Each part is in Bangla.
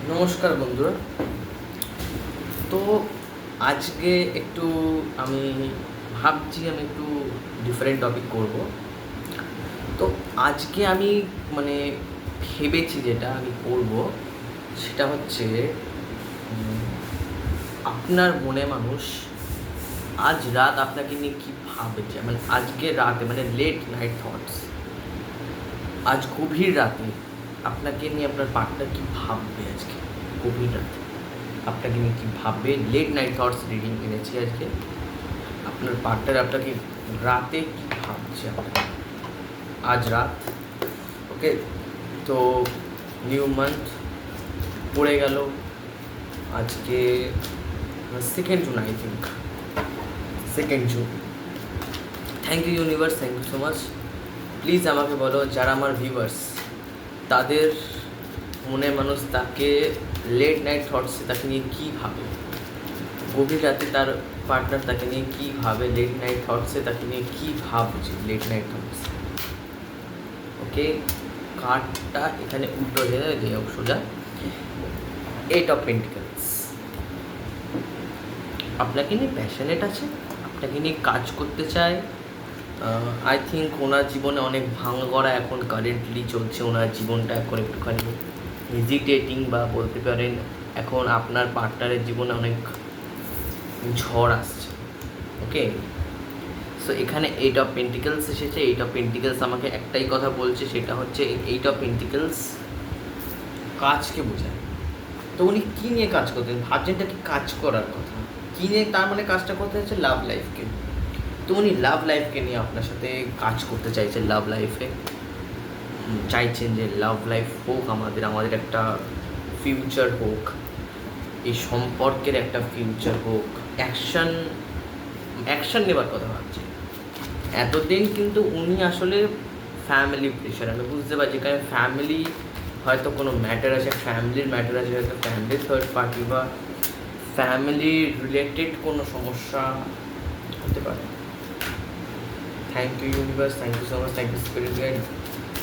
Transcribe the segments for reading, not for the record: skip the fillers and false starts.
নমস্কার বন্ধুরা। তো আজকে একটু আমি ভাবছি আমি একটু ডিফারেন্ট টপিক করব। তো আজকে আমি মানে ভেবেছি যেটা আমি করব সেটা হচ্ছে উম, আপনার মনে মানুষ আজ রাত আপনাকে নিয়ে কী ভাবছে, মানে আজকে রাতে মানে লেট নাইট থটস, আজ গভীর রাতে আপনাকে নিয়ে আপনার পার্টনার কী ভাববে আজকে গভীর রাতে আপনাকে নিয়ে কী ভাববে। লেট নাইট থটস রিডিং এনেছি আজকে। আপনার পার্টনার আপনাকে রাতে কী ভাবছে আপনাকে আজ রাত। ওকে, তো নিউ মান্থ পড়ে গেল আজকে 2nd June, I think 2nd June. Thank you universe, thank you so much. Please আমাকে বলো যারা আমার ভিউয়ার্স তাদের মনে মানুষ তাকে লেট নাইট থটসে তাকে নিয়ে কী ভাবে, গভীর রাতে তার পার্টনার তাকে নিয়ে কী ভাবে, লেট নাইট থটসে তাকে নিয়ে কী ভাবছে লেট নাইট থটসে। ওকে, কার্ডটা এখানে উল্টো হয়ে যায় সোজা। 8 অফ পেন্টিকলস আপনাকে নিয়ে প্যাশনেট আছে, আপনাকে নিয়ে কাজ করতে চায়। আই থিঙ্ক ওনার জীবনে অনেক ভাঙগড়া এখন কারেন্টলি চলছে, ওনার জীবনটা এখন একটুখানি হেজিটেটিং বা বলতে পারেন এখন আপনার পার্টনারের জীবনে অনেক ঝড় আসছে। ওকে, সো এখানে 8 অফ পেন্টিকলস এসেছে। 8 অফ পেন্টিকলস আমাকে একটাই কথা বলছে, সেটা হচ্ছে 8 অফ পেন্টিকলস কাজকে বোঝায়। তো উনি কী নিয়ে কাজ করতেন, ভাবছেনটা কি কাজ করার কথা, কী নিয়ে, তার মানে কাজটা করতে হচ্ছে লাভ লাইফকে। তো উনি লাভ লাইফকে নিয়ে আপনার সাথে কাজ করতে চাইছেন। লাভ লাইফে চাইছেন যে লাভ লাইফ হোক, আমাদের একটা ফিউচার হোক, এই সম্পর্কের একটা ফিউচার হোক, অ্যাকশন নেবার কথা ভাবছি। এতদিন কিন্তু উনি আসলে ফ্যামিলি প্রেশার, আমি বুঝতে পারছি, কারণ ফ্যামিলি হয়তো কোনো ম্যাটার আছে, ফ্যামিলির ম্যাটার আছে, হয়তো ফ্যামিলির থার্ড পার্টি বা ফ্যামিলি রিলেটেড কোনো সমস্যা হতে পারে। Thank you universe, thank you so much, thank you spirit guide.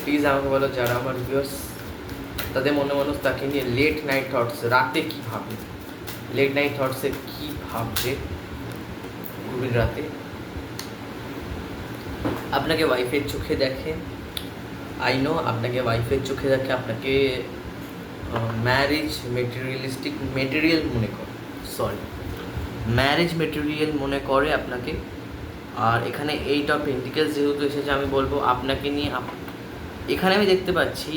Please আমাকে বলো যারা আমার ভিউয়ার্স তাদের মনে মানুষ তাকে নিয়ে লেট নাইট থটস রাতে কী ভাবে, লেট নাইট থটসে কী ভাবছে গভীর রাতে। আপনাকে ওয়াইফের চোখে দেখে, আই নো আপনাকে ওয়াইফের চোখে দেখে, আপনাকে ম্যারেজ মেটেরিয়াল মনে করে, ম্যারেজ মেটেরিয়াল মনে করে আপনাকে। আর এখানে 8 অফ পেন্টিকলস যেহেতু এসেছে, আমি বলবো আপনাকে নিয়ে এখানে আমি দেখতে পাচ্ছি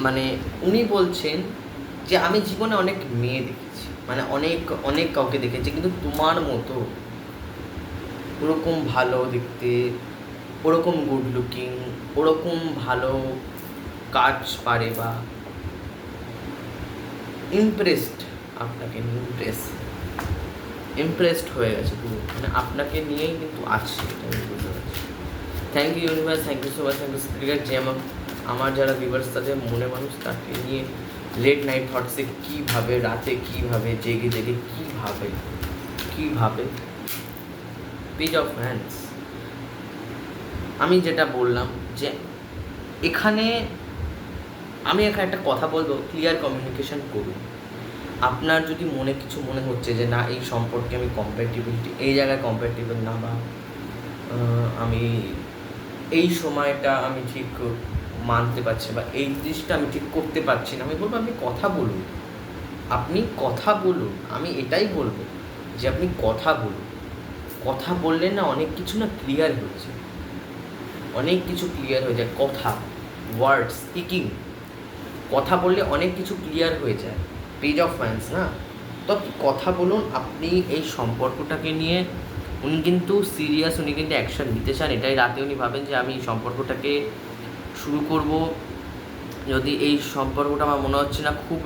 মানে উনি বলছেন যে আমি জীবনে অনেক মেয়ে দেখেছি, মানে অনেক অনেক কাউকে দেখেছি, কিন্তু তোমার মতো ওরকম ভালো দেখতে, ওরকম গুড লুকিং, ওরকম ভালো কাজ পারে বা ইমপ্রেসড, আপনাকে ইমপ্রেসড হয়ে গেছে পুরো, মানে আপনাকে নিয়েই কিন্তু আছে, এটা আমি বুঝতে পারছি। Thank you universe, thank you so much, thank you spirit. যে আমার যারা ভিউয়ার্স তাদের মনে মানুষ তাকে নিয়ে লেট নাইট থটসে কীভাবে, রাতে কীভাবে, জেগে জেগে কীভাবে। পেজ অফ হ্যান্ডস, আমি যেটা বললাম যে এখানে আমি এখানে একটা কথা বলবো, ক্লিয়ার কমিউনিকেশন করুন। আপনার যদি মনে কিছু মনে হচ্ছে যে না এই সম্পর্কে আমি কম্প্যাটিবিলিটি, এই জায়গায় কম্প্যাটিবল না, বা আমি এই সময়টা আমি ঠিক মানতে পারছি, বা এই জিনিসটা আমি ঠিক করতে পারছি না, আমি বলবো আপনি কথা বলুন, আমি এটাই বলবো যে আপনি কথা বলুন। কথা বললে না অনেক কিছু না ক্লিয়ার হয়েছে, অনেক কিছু ক্লিয়ার হয়ে যায়। কথা, ওয়ার্ড স্পিকিং, কথা বললে অনেক কিছু ক্লিয়ার হয়ে যায়। পেজ অফ হ্যান্ডস না, তো আপনি কথা বলুন। আপনি এই সম্পর্কটাকে নিয়ে উনি কিন্তু সিরিয়াস, উনি কিন্তু অ্যাকশন নিতে চান। এটাই রাতে উনি ভাবেন যে আমি এই সম্পর্কটাকে শুরু করব। যদি এই সম্পর্কটা আমার মনে হচ্ছে না খুব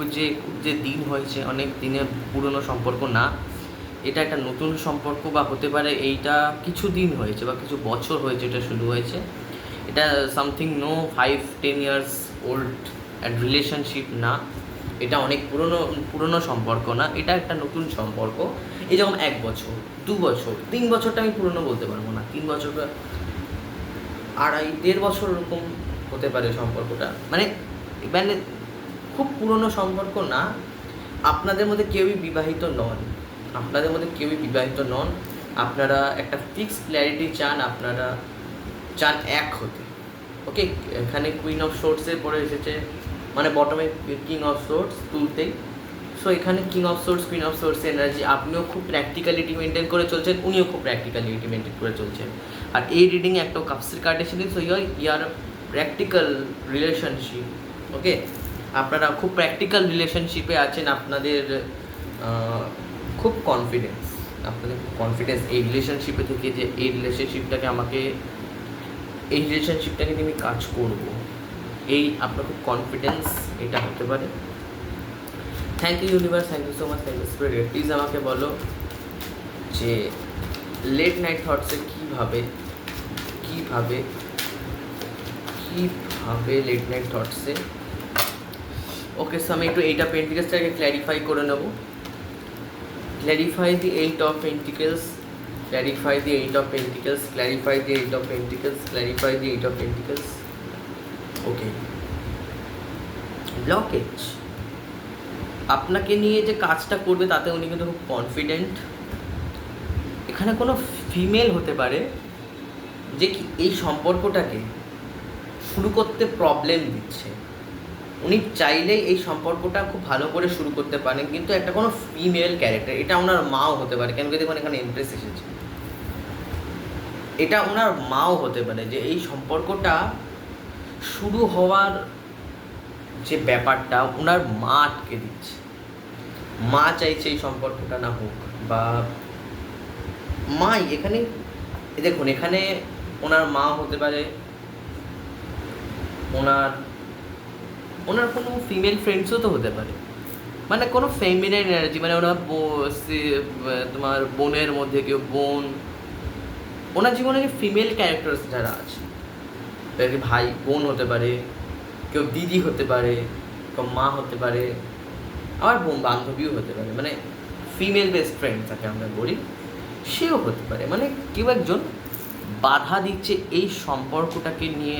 যে দিন হয়েছে, অনেক দিনের পুরনো সম্পর্ক না, এটা একটা নতুন সম্পর্ক, বা হতে পারে এইটা কিছু দিন হয়েছে বা কিছু বছর হয়েছে এটা শুরু হয়েছে। এটা something no 5-10 years old relationship না, এটা অনেক পুরনো সম্পর্ক না, এটা একটা নতুন সম্পর্ক। এই যেমন 1 বছর, 2 বছর, 3 বছরটা আমি পুরনো বলতে পারবো না, 3 বছর, 2.5-1.5 বছর এরকম হতে পারে সম্পর্কটা। মানে খুব পুরনো সম্পর্ক না, আপনাদের মধ্যে কেউই বিবাহিত নন, আপনাদের মধ্যে কেউই বিবাহিত নন, আপনারা একটা ফিক্সড ক্ল্যারিটি চান, আপনারা চান এক হতে। ওকে, এখানে কুইন অফ সোর্টসের পরে এসেছে, মানে বটমে কিং অফ সোর্টস তুলতেই। সো এখানে king of swords, queen of swords energy, আপনিও খুব প্র্যাকটিক্যালিটি মেনটেন করে চলছেন, উনিও খুব প্র্যাকটিক্যালিটি মেনটেন করে চলছেন। আর এই রিডিংয়ে একটা কাপসের কার্ড এসেছে, সো ইয়ার প্র্যাকটিক্যাল রিলেশনশিপ। ওকে, আপনারা খুব প্র্যাকটিক্যাল রিলেশনশিপে আছেন, আপনাদের খুব কনফিডেন্স, আপনাদের খুব কনফিডেন্স এই রিলেশনশিপে থেকে, যে এই রিলেশনশিপটাকে আমি কাজ করব, এই আপনার খুব কনফিডেন্স এটা হতে পারে। Thank you universe, thank you so much, thank you spirit. Please আমাকে বলো যে লেট নাইট থটসে কীভাবে লেট নাইট থটসে। ওকে, সো আমি একটু এইটা পেন্টিকেলসটাকে ক্ল্যারিফাই করে নেব। clarify the 8 of pentacles, clarify the 8 of pentacles, clarify the 8 of pentacles, clarify the 8 of pentacles. Okay, blockage আপনাকে নিয়ে যে কাজটা করবে তাতে উনি কিন্তু খুব কনফিডেন্ট। এখানে কোনো ফিমেল হতে পারে যে কি এই সম্পর্কটাকে শুরু করতে প্রবলেম দিচ্ছে। উনি চাইলেই এই সম্পর্কটা খুব ভালো করে শুরু করতে পারেন, কিন্তু একটা কোনো ফিমেল ক্যারেক্টার, এটা ওনার মাও হতে পারে, কেন কি দেখুন এখানে ইন্টারেস্ট এসেছে, এটা ওনার মাও হতে পারে, যে এই সম্পর্কটা শুরু হওয়ার যে ব্যাপারটা ওনার মা আটকে দিচ্ছে। মা চাইছে এই সম্পর্কটা না হোক, বা মাই এখানে দেখুন, এখানে ওনার মা হতে পারে, ওনার কোনো ফিমেল ফ্রেন্ডসও তো হতে পারে, মানে কোনো ফেমিনাইন এনার্জি, মানে ওনার তোমার বোনের মধ্যে কেউ বোন, ওনার জীবনে ফিমেল ক্যারেক্টার্স যারা আছে, ভাই বোন হতে পারে, কেউ দিদি হতে পারে, কেউ মা হতে পারে, আবার বোন বান্ধবীও হতে পারে, মানে ফিমেল বেস্ট ফ্রেন্ড তাকে আমরা বলি, সেও হতে পারে। মানে কেউ একজন বাধা দিচ্ছে এই সম্পর্কটাকে নিয়ে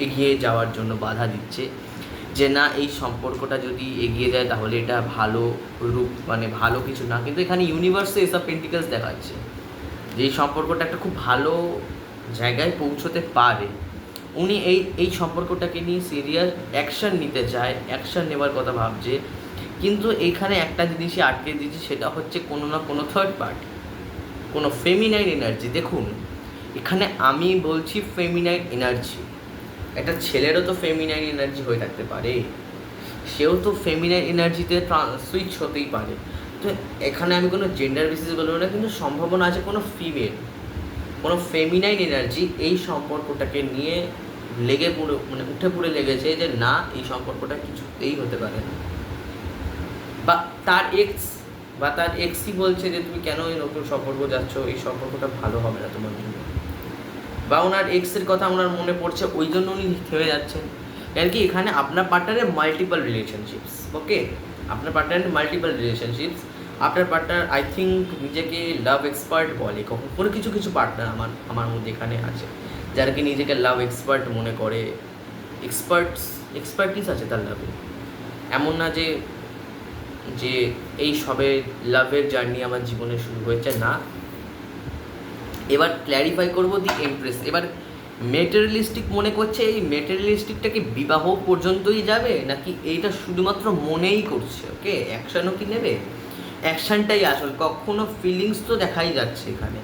এগিয়ে যাওয়ার জন্য, বাধা দিচ্ছে যে না এই সম্পর্কটা যদি এগিয়ে যায় তাহলে এটা ভালো রূপ, মানে ভালো কিছু না। কিন্তু এখানে ইউনিভার্সে এসব পেন্টিকেলস দেখাচ্ছে যে এই সম্পর্কটা একটা খুব ভালো জায়গায় পৌঁছতে পারে। উনি এই সম্পর্কটাকে নিয়ে সিরিয়াস অ্যাকশান নিতে চায়, অ্যাকশান নেওয়ার কথা ভাবছে, কিন্তু এইখানে একটা জিনিসই আটকে দিচ্ছে, সেটা হচ্ছে কোনো না কোনো থার্ড পার্টি, কোনো ফেমিনাইন এনার্জি। দেখুন এখানে আমি বলছি ফেমিনাইন এনার্জি, একটা ছেলেরও তো ফেমিনাইন এনার্জি হয়ে থাকতে পারে, সেও তো ফেমিনাইন এনার্জিতে সুইচ হতেই পারে। তো এখানে আমি কোনো জেন্ডার বেসিস বলবো না, কিন্তু সম্ভাবনা আছে কোনো ফিমেল, কোনো ফেমিনাইন এনার্জি এই সম্পর্কটাকে নিয়ে লেগে পুরো, মানে উঠে পড়ে লেগেছে যে না এই সম্পর্কটা কিছুতেই হতে পারে না, বা তার এক্সই বলছে যে তুমি কেন এই নতুন সম্পর্ক যাচ্ছ, এই সম্পর্কটা ভালো হবে না তোমার জন্য, বা ওনার এক্সের কথা ওনার মনে পড়ছে, ওই জন্য উনি থেমে যাচ্ছেন। কেন কি এখানে আপনার পার্টনারের মাল্টিপল রিলেশনশিপস, ওকে, আপনার পার্টনারের মাল্টিপল রিলেশনশিপস, আপনার পার্টনার আই থিঙ্ক নিজেকে লাভ এক্সপার্ট বলে, কোনো কিছু পার্টনার আমার মধ্যে এখানে আছে যারা কি নিজেকে লাভ এক্সপার্ট মনে করে, এক্সপার্টিস আছে তার লাভে। এমন না যে এই সবে লাভের জার্নি আমার জীবনে শুরু হয়েছে, না। এবার ক্ল্যারিফাই করবো দি এমপ্রেস। এবার মেটেরিয়ালিস্টিক মনে করছে, এই মেটেরিয়ালিস্টিকটা কি বিবাহ পর্যন্তই যাবে, নাকি এইটা শুধুমাত্র মনেই করছে? ওকে, অ্যাকশানও কি নেবে? অ্যাকশানটাই আসল। কখনো ফিলিংস তো দেখাই যাচ্ছে এখানে,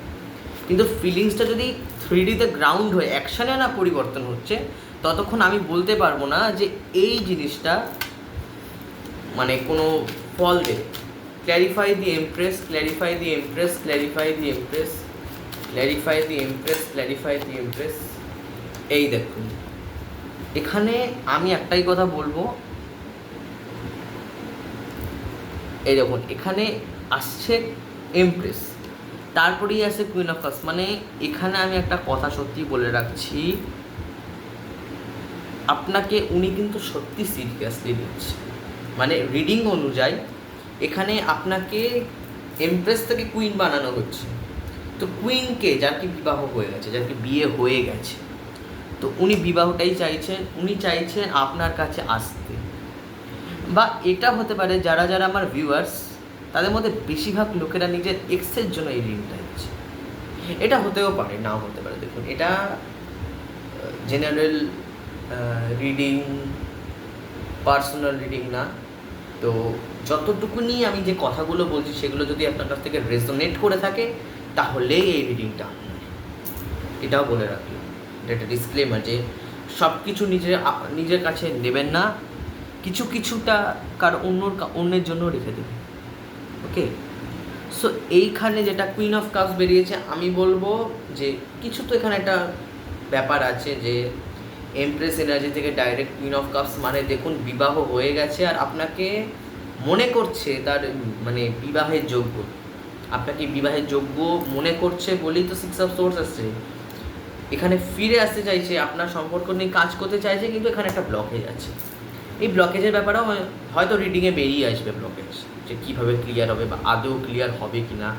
কিন্তু ফিলিংসটা যদি 3Dতে গ্রাউন্ড হয়ে অ্যাকশানে না পরিবর্তন হচ্ছে, ততক্ষণ আমি বলতে পারবো না যে এই জিনিসটা মানে কোনো ফল দেবে। ক্ল্যারিফাই দি এমপ্রেস, ক্ল্যারিফাই দি এমপ্রেস, ক্ল্যারিফাই দি এমপ্রেস, ক্ল্যারিফাই দি এমপ্রেস, ক্ল্যারিফাই দি এমপ্রেস। এই দেখুন এখানে আমি একটাই কথা বলবো, এই দেখুন এখানে আসছে এমপ্রেস, তারপরেই আসে কুইন অফ কাপস। মানে এখানে আমি একটা কথা সত্যি বলে রাখছি, আপনাকে উনি কিন্তু সত্যি সিরিয়াসলি নিচ্ছে। মানে রিডিং অনুযায়ী এখানে আপনাকে এমপ্রেস থেকে কুইন বানানো হচ্ছে। তো কুইনকে, যার কি বিবাহ হয়ে গেছে, যার কি বিয়ে হয়ে গেছে, তো উনি বিবাহটাই চাইছেন, উনি চাইছেন আপনার কাছে আসতে, বা এটা হতে পারে যারা যারা আমার ভিউয়ার্স তাদের মধ্যে বেশিরভাগ লোকেরা নিজের এক্সের জন্য এই রিডিংটা দিচ্ছে। এটা হতেও পারে, নাও হতে পারে। দেখুন, এটা জেনারেল রিডিং, পার্সোনাল রিডিং না। তো যতটুকুনি আমি যে কথাগুলো বলছি সেগুলো যদি আপনার কাছ থেকে রেজোনেট করে থাকে তাহলেই এই রিডিংটা আপনার। এটাও বলে রাখলাম, এটা একটা ডিসক্লেমার যে সব কিছু নিজের কাছে নেবেন না, কিছুটা অন্যের জন্য রেখে দেবেন। ওকে, সো এইখানে যেটা কুইন অফ কাপস বেরিয়েছে, আমি বলবো যে কিছু তো এখানে একটা ব্যাপার আছে যে এমপ্রেস এনার্জি থেকে ডাইরেক্ট কুইন অফ কাপস মানে দেখুন বিবাহ হয়ে গেছে আর আপনাকে মনে করছে তার মানে বিবাহের যোগ্য, আপনাকে বিবাহের যোগ্য মনে করছে বলেই তো সিক্স অফ সোর্স আসছে। এখানে ফিরে আসতে চাইছে, আপনার সম্পর্ক নিয়ে কাজ করতে চাইছে, কিন্তু এখানে একটা ব্লকেজ আছে। এই ব্লকেজের ব্যাপারেও হয়তো রিডিংয়ে বেরিয়ে আসবে ব্লকেজ, যে কীভাবে ক্লিয়ার হবে বা আদৌ ক্লিয়ার হবে কি না,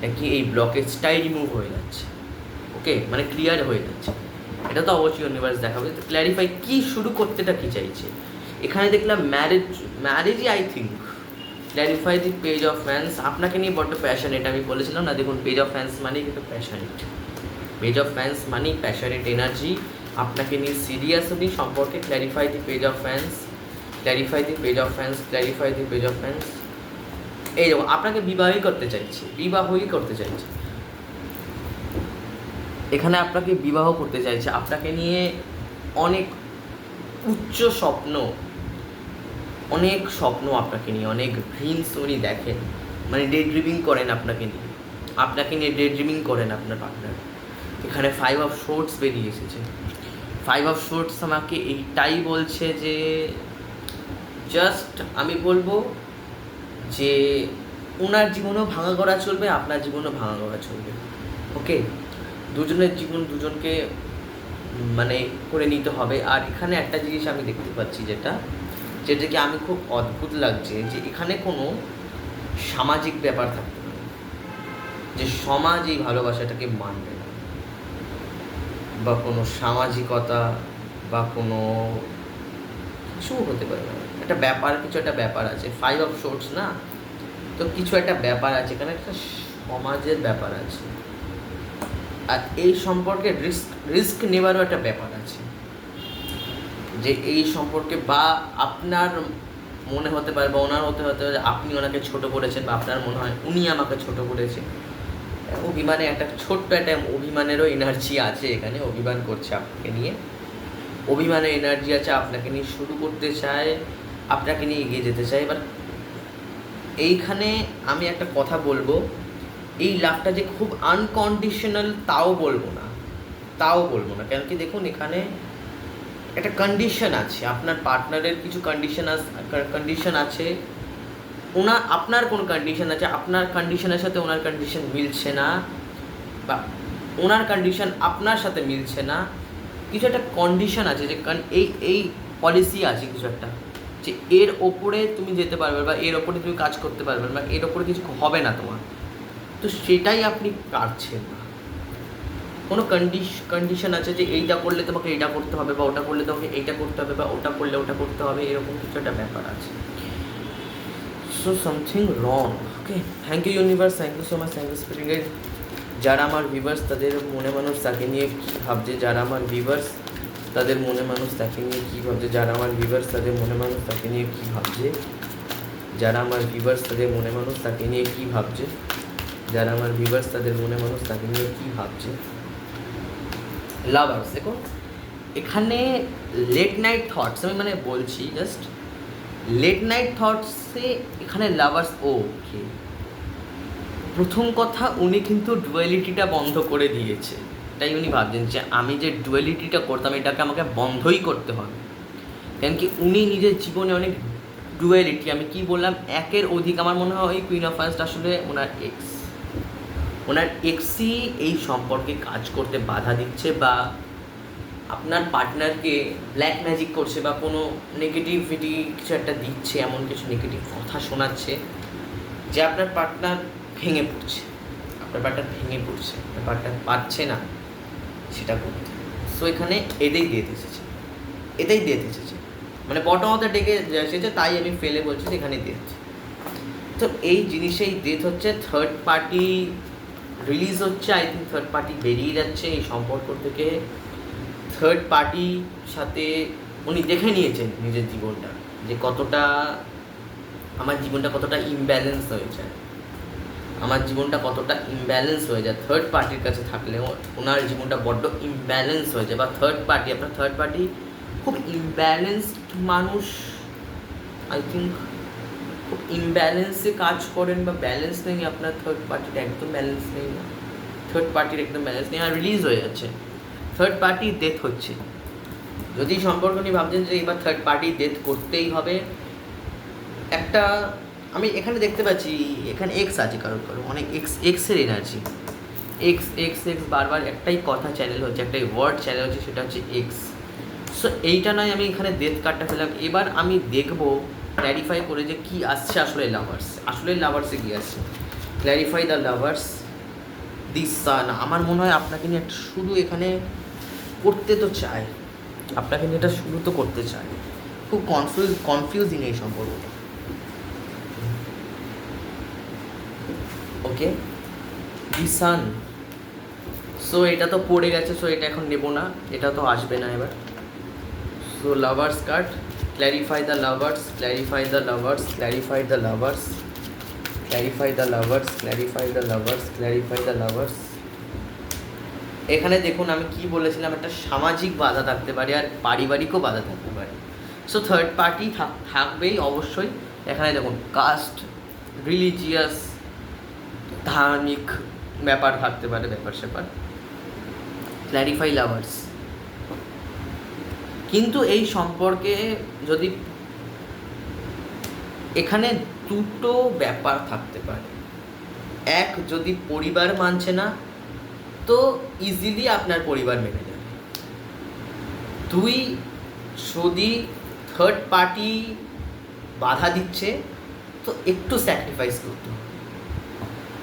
নাকি এই ব্লকেজটাই রিমুভ হয়ে যাচ্ছে। ওকে, মানে ক্লিয়ার হয়ে যাচ্ছে, এটা তো অবশ্যই ইউনিভার্স দেখাবে। তো ক্ল্যারিফাই কী শুরু করতেটা কী চাইছে। এখানে দেখলাম ম্যারেজই I think. Clarify the page of fans, আপনাকে নিয়ে বড্ড প্যাশনেট, আমি বলেছিলাম না। দেখুন, পেজ অফ ফ্যান্স মানেই কিন্তু প্যাশনেট, পেজ অফ ফ্যান্স মানেই প্যাশনেট এনার্জি, আপনাকে নিয়ে সিরিয়াসলি সম্পর্কে। Clarify the page of fans, clarify the page of fans, clarify the page of fans. এই দেখো, আপনাকে বিবাহই করতে চাইছে, বিবাহই করতে চাইছে। এখানে আপনাকে বিবাহ করতে চাইছে, আপনাকে নিয়ে অনেক উচ্চ স্বপ্ন, অনেক স্বপ্ন আপনাকে নিয়ে, অনেক ড্রিমস উনি দেখেন, মানে ডে ড্রিমিং করেন আপনাকে নিয়ে ডে ড্রিমিং করেন আপনার পার্টনার। এখানে 5 অফ শোর্টস বেরিয়ে এসেছে। 5 অফ শোর্টস আমাকে এইটাই বলছে যে জাস্ট আমি বলবো যে ওনার জীবনেও ভাঙা গড়া চলবে, আপনার জীবনেও ভাঙা গড়া চলবে। ওকে, দুজনের জীবন দুজনকে মানে করে নিতে হবে। আর এখানে একটা জিনিস আমি দেখতে পাচ্ছি যেটাকে আমি খুব অদ্ভুত লাগছে, যে এখানে কোনো সামাজিক ব্যাপার থাকতে পারে, যে সমাজ এই ভালোবাসাটাকে মানবে না, বা কোনো সামাজিকতা বা কোনো কিছু হতে পারে না। একটা ব্যাপার, কিছু একটা ব্যাপার আছে। 5 অফ শোর্টস না, তো কিছু একটা ব্যাপার আছে এখানে, একটা সমাজের ব্যাপার আছে। আর এই সম্পর্কে রিস্ক নেওয়ারও একটা ব্যাপার আছে, যে এই সম্পর্কে বা আপনার মনে হতে পারে বা ওনার হতে পারে আপনি ওনাকে ছোট করেছেন, বা আপনার মনে হয় উনি আমাকে ছোট করেছেন। অভিমানে একটা ছোট্ট একটা অভিমানেরও এনার্জি আছে এখানে, অভিমান করছে আপনাকে নিয়ে, অভিমানের এনার্জি আছে, আপনাকে নিয়ে শুরু করতে চায়, আপনাকে নিয়ে এগিয়ে যেতে চায়। এবার এইখানে আমি একটা কথা বলবো, এই লাভটা যে খুব আনকন্ডিশনাল তাও বলবো না, কেন কি দেখুন, এখানে একটা কন্ডিশন আছে, আপনার পার্টনারের কিছু কন্ডিশন আছে, আপনার কোন কন্ডিশন আছে, আপনার কন্ডিশনের সাথে ওনার কন্ডিশন মিলছে না, বা ওনার কন্ডিশন আপনার সাথে মিলছে না। কিছু একটা কন্ডিশন আছে, যে এই পলিসি আছে কিছু একটা, যে এর ওপরে তুমি যেতে পারবে, বা এর ওপরে তুমি কাজ করতে পারবে, বা এর ওপরে কিছু হবে না তোমার, তো সেটাই আপনি পারছেন না। কোনো কন্ডিশন আছে যে এইটা করলে তোমাকে এইটা করতে হবে, বা ওটা করলে তোমাকে এইটা করতে হবে, বা ওটা করলে ওটা করতে হবে, এরকম কিছু একটা ব্যাপার আছে। So something wrong. Okay, thank you universe, thank you so much, thank you spirit guide. যারা আমার ভিউয়ার্স তাদের মনে মানুষ তাকে নিয়ে কী ভাবছে, যারা আমার ভিউয়ার্স তাদের মনে মানুষ তাকে নিয়ে কী ভাবছে, যারা আমার ভিউয়ার্স তাদের মনে মানুষ তাকে নিয়ে কী ভাবছে, যারা আমার ভিউয়ার্স তাদের মনে মানুষ তাকে নিয়ে কী ভাবছে, যারা আমার ভিউয়ার্স তাদের মনে মানুষ তাকে নিয়ে কী ভাবছে। লাভার্স, দেখো এখানে লেট নাইট থটস, আমি মানে বলছি জাস্ট লেট নাইট থটসে এখানে লাভার্স। ওকে, প্রথম কথা উনি কিন্তু ডুয়ালিটিটা বন্ধ করে দিয়েছে, তাই উনি ভাবছেন যে আমি যে ডুয়ালিটিটা করতাম এটাকে আমাকে বন্ধই করতে হবে। কেন কি উনি নিজের জীবনে অনেক ডুয়ালিটি, আমি কি বললাম, একের অধিক, আমার মনে হয় ওই কুইন অফ ফার্স্ট আসলে ওনার এক্সই এই সম্পর্কে কাজ করতে বাধা দিচ্ছে, বা আপনার পার্টনারকে ব্ল্যাক ম্যাজিক করছে, বা কোনো নেগেটিভিটি কিছু একটা দিচ্ছে, এমন কিছু নেগেটিভ কথা শোনাচ্ছে যে আপনার পার্টনার ভেঙে পড়ছে, আপনার পার্টনার পারছে না সেটা করতে। সো এখানে এটাই দিয়ে এসেছে। মানে বটম অফ দ্য ডেকে এসেছে, তাই আমি ফেলে বলছি যে এখানে ডেথ। তো এই জিনিসেই ডেথ হচ্ছে, থার্ড পার্টি রিলিজ হচ্ছে, আই থিঙ্ক থার্ড পার্টি বেরিয়ে যাচ্ছে এই সম্পর্ক থেকে। থার্ড পার্টির সাথে উনি দেখে নিয়েছেন নিজের জীবনটা, যে কতটা আমার জীবনটা কতটা ইমব্যালেন্স হয়েছে, আমার জীবনটা কতটা ইমব্যালেন্স হয়ে যায় থার্ড পার্টির কাছে থাকলেও। ওনার জীবনটা বড্ড ইমব্যালেন্স হয়ে যায়, বা থার্ড পার্টি, আপনার থার্ড পার্টি খুব ইমব্যালেন্সড মানুষ, আই থিঙ্ক খুব ইমব্যালেন্সে কাজ করেন, বা ব্যালেন্স নেই আপনার থার্ড পার্টির, একদম ব্যালেন্স নেই না, থার্ড পার্টির একদম ব্যালেন্স নেই, আর রিলিজ হয়ে যাচ্ছে। থার্ড পার্টি ডেথ হচ্ছে। যদি সম্পর্ক নিয়ে ভাবছেন যে এবার থার্ড পার্টি ডেথ করতেই হবে, একটা আমি এখানে দেখতে পাচ্ছি, এখানে এক্স আছে কারোর অনেক এক্সের এনার্জি, এক্স এক্স এক্স বারবার একটাই কথা চ্যানেল হচ্ছে, একটাই ওয়ার্ড চ্যানেল হচ্ছে, সেটা হচ্ছে এক্স। সো এইটা নয়, আমি এখানে ডেথ কার্ডটা ফেলাম। এবার আমি দেখবো ক্ল্যারিফাই করে যে কী আসছে আসলে লাভার্স, আসলে লাভার্সে কী আসছে। ক্ল্যারিফাই দ্য লাভার্স, দি সান। আমার মনে হয় আপনাকে নিয়ে একটা শুরু এখানে করতে তো চায়, আপনাকে নিয়ে এটা শুরু তো করতে চায়। খুব কনফিউজিং এই সম্পর্কটা। ওকে, দি সান। সো এটা তো পড়ে গেছে, সো এটা এখন নেবো না, এটা তো আসবে না এবার। So lovers card, clarify the lovers, clarify the lovers, clarify the lovers, clarify the lovers, clarify the lovers, clarify the lovers. এখানে দেখুন আমি কি বলেছিলাম, একটা সামাজিক বাধা থাকতে পারে আর পারিবারিকও বাধা থাকতে পারে। সো থার্ড পার্টি থাকবেই অবশ্যই। এখানে দেখুন কাস্ট, রিলিজিয়াস, ধার্মিক ব্যাপার থাকতে পারে, ব্যাপার স্যাপার। Clarify lovers. কিন্তু এই সম্পর্কে যদি এখানে দুটো ব্যাপার থাকতে পারে, এক, যদি পরিবার মানছে না তো ইজিলি আপনার পরিবার মেনে যাবে। দুই, যদি থার্ড পার্টি বাধা দিচ্ছে তো একটু স্যাক্রিফাইস করতে হবে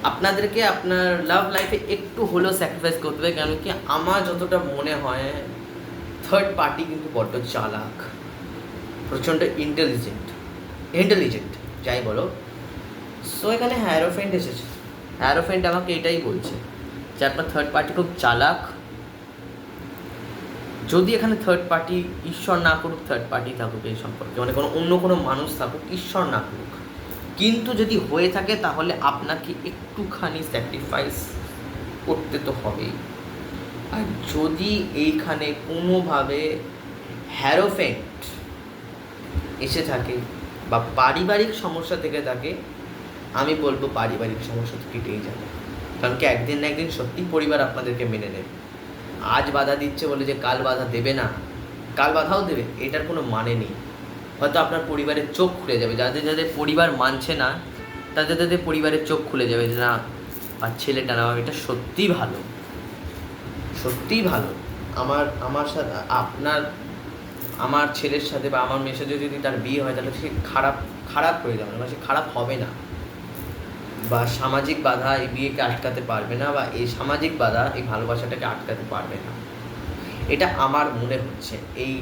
আপনাদেরকে, আপনার লাভ লাইফে একটু হলেও স্যাক্রিফাইস করতে হবে। কেন কি আমার যতটা মনে হয় থার্ড পার্টি কিন্তু বড্ড চালাক, প্রচণ্ড ইন্টেলিজেন্ট যাই বলো। সো এখানে হ্যারোফেন্ট এসেছে, হ্যারোফেন্ট আমাকে এটাই বলছে যে আপনার থার্ড পার্টি খুব চালাক। যদি এখানে থার্ড পার্টি, ঈশ্বর না করুক থার্ড পার্টি থাকুক এই সম্পর্কে, মানে অন্য কোনো মানুষ থাকুক, ঈশ্বর না করুক, কিন্তু যদি হয়ে থাকে তাহলে আপনাকে একটুখানি স্যাক্রিফাইস করতে তো হবেই। আর যদি এইখানে কোনোভাবে হ্যারোফেন্ট এসে থাকে বা পারিবারিক সমস্যা থেকে থাকে, আমি বলবো পারিবারিক সমস্যা তো কেটেই যাবে। কারণ কি একদিন না একদিন সত্যি পরিবার আপনাদেরকে মেনে নেবে। আজ বাধা দিচ্ছে বলে যে কাল বাধা দেবে না, কাল বাধাও দেবে, এটার কোনো মানে নেই। হয়তো আপনার পরিবারের চোখ খুলে যাবে, যাদের যাদের পরিবার মানছে না তাদের তাদের পরিবারের চোখ খুলে যাবে যে না, আর ছেলেটা না, এটা সত্যিই ভালো, সত্যিই ভালো। আমার সাথে আমার ছেলের সাথে বা আমার মেয়ের সাথে যদি তার বিয়ে হয় তাহলে সে খারাপ হয়ে যাবে না, বা সে খারাপ হবে না, বা সামাজিক বাধা এই বিয়েকে আটকাতে পারবে না, বা এই সামাজিক বাধা এই ভালোবাসাটাকে আটকাতে পারবে না। এটা আমার মনে হচ্ছে, এই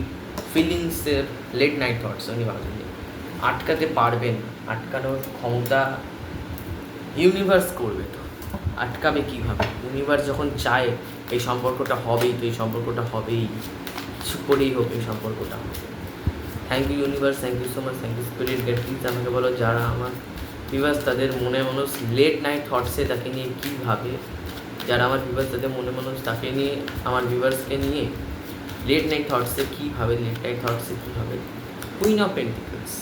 ফিলিংসের লেট নাইট থটস উনি ভাবেন আটকাতে পারবেন। আটকানোর ক্ষমতা ইউনিভার্স করবে, তো আটকাবে কীভাবে? ইউনিভার্স যখন চায় এই সম্পর্কটা হবেই, তো এই সম্পর্কটা হবেই, কিছু করেই হোক এই সম্পর্কটা হবে। Thank you universe, thank you so much, thank you spirit guide. Please আমাকে বলো যারা আমার ভিউয়ার্স তাদের মনে মানুষ লেট নাইট থটসে তাকে নিয়ে কী ভাবে, যারা আমার ভিউয়ার্স তাদের মনে মানুষ তাকে নিয়ে, আমার ভিউয়ার্সকে নিয়ে লেট নাইট থটসে কী ভাবে, লেট নাইট থটসে কী ভাবে। কুইন অফ পেন্টিকলস,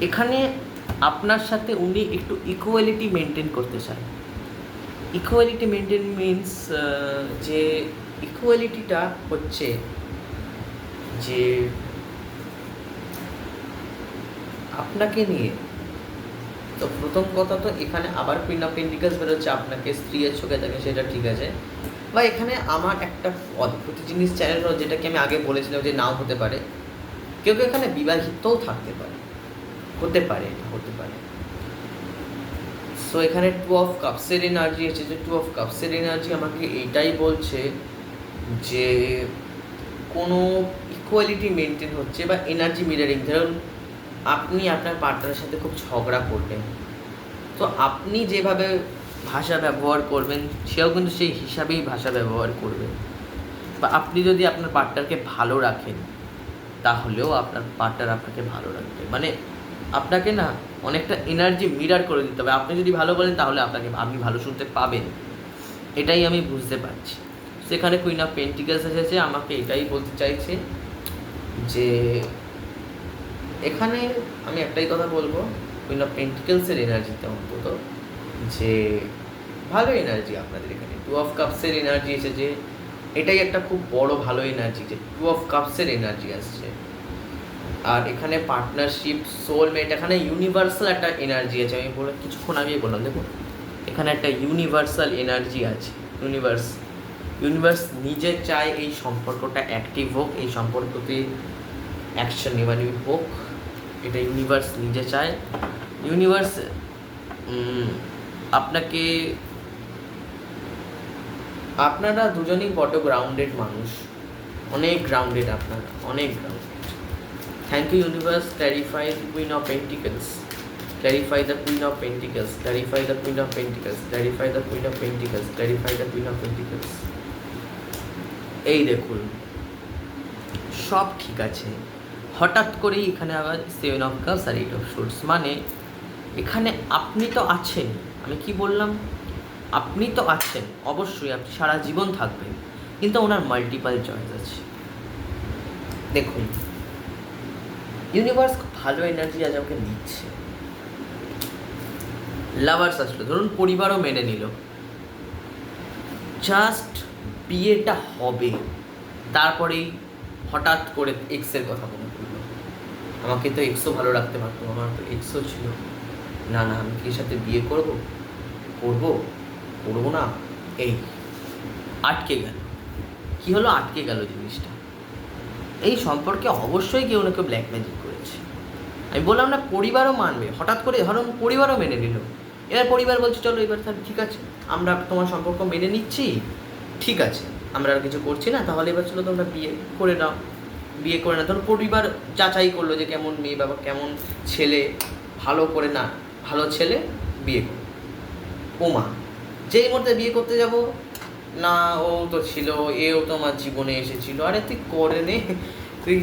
এখানে আপনার সাথে উনি একটু ইকুয়ালিটি মেনটেন করতে চায়। ইকুয়ালিটি মেনটেন মিনস যে ইকুয়ালিটিটা হচ্ছে যে আপনাকে নিয়ে, তো প্রথম কথা তো এখানে আবার কুইন অফ পেন্টিকলস বেরোচ্ছে, আপনাকে স্ত্রীর চোখে থাকে সেটা ঠিক আছে, বা এখানে আমার একটা অদ্ভুত জিনিস চ্যানেল যেটাকে আমি আগে বলেছিলাম যে নাও হতে পারে, কেউ কেউ এখানে বিবাহিতও থাকতে পারে, হতে পারে। সো এখানে 2 অফ কাপসের এনার্জি এসেছে। 2 অফ কাপসের এনার্জি আমাকে এইটাই বলছে যে কোনো ইকুয়ালিটি মেনটেন হচ্ছে বা এনার্জি মিরারিং। ধরুন আপনি আপনার পার্টনারের সাথে খুব ঝগড়া করবেন, তো আপনি যেভাবে ভাষা ব্যবহার করবেন সেও কিন্তু সেই হিসাবেই ভাষা ব্যবহার করবে। বা আপনি যদি আপনার পার্টনারকে ভালো রাখেন তাহলেও আপনার পার্টনার আপনাকে ভালো রাখবে। মানে আপনাকে না অনেকটা এনার্জি মিরার করে দিতে হবে। আপনি যদি ভালো বলেন তাহলে আপনি ভালো শুনতে পাবেন, এটাই আমি বুঝতে পারছি। সেখানে কুইন অফ পেন্টিকেলস এসেছে, আমাকে এটাই বলতে চাইছে যে এখানে আমি একটাই কথা বলবো, কুইন অফ পেন্টিকেলসের এনার্জিতে অন্তত যে ভালো এনার্জি আপনাদের এখানে। টু অফ কাপসের এনার্জি এসেছে, এটাই একটা খুব বড় ভালো এনার্জি যে টু অফ কাপসের এনার্জি আসছে। আর এখানে পার্টনারশিপ, সোলমেট, এখানে ইউনিভার্সাল একটা এনার্জি আছে। আমি কিছুক্ষণ আগেই বললাম, দেখুন এখানে একটা ইউনিভার্সাল এনার্জি আছে। ইউনিভার্স নিজে চায় এই সম্পর্কটা অ্যাক্টিভ হোক, এই সম্পর্কতে অ্যাকশন নেওয়া হোক, এটা ইউনিভার্স নিজে চায়। ইউনিভার্স আপনাকে, আপনারা দুজনেই বড় গ্রাউন্ডেড মানুষ, অনেক গ্রাউন্ডেড, আপনারা অনেক grounded. Thank you universe, clarify the queen of pentacles, clarify the queen of pentacles, clarify the queen of pentacles, clarify the queen of pentacles, clarify the queen of pentacles। এই দেখুন সব ঠিক আছে, হঠাৎ করেই এখানে আবার 7 অফ কাপস আর 8 অফ সোর্ডস। মানে এখানে আপনি তো আছেন, আমি কি বললাম, আপনি তো আছেন অবশ্যই, আপনি সারা জীবন থাকবেন, কিন্তু ওনার মাল্টিপাল চয়েস আছে। দেখুন ইউনিভার্স খুব ভালো এনার্জি আজ আমাকে দিচ্ছে। লাভার্স আসলো, ধরুন পরিবারও মেনে নিল, জাস্ট বিয়েটা হবে, তারপরেই হঠাৎ করে এক্সের কথা মনে পড়লো, আমাকে তো এক্সও ভালো রাখতে পারতো, আমার তো এক্সও ছিল, না না আমি কি সাথে বিয়ে করবো না, এই আটকে গেল। কি হলো, আটকে গেল জিনিসটা। এই সম্পর্কে অবশ্যই কেউ না কেউ ব্ল্যাক ম্যাজিক করেছে। আমি বললাম না পরিবারও মানবে, হঠাৎ করে ধরুন পরিবারও মেনে নিল, এবার পরিবার বলছে চলো এবার তাহলে ঠিক আছে, আমরা তোমার সম্পর্ক মেনে নিচ্ছি, ঠিক আছে আমরা আর কিছু করছি না, তাহলে এবার চলো তোমরা বিয়ে করে নাও। ধরুন পরিবার যাচাই করলো যে কেমন মেয়ে বাবা, কেমন ছেলে, ভালো করে না, ভালো ছেলে বিয়ে করো। ওমা যেই মুহূর্তে বিয়ে করতে যাব, না ও তো ছিল, এও তো আমার জীবনে এসেছিল, আরে তুই করে নে। তুই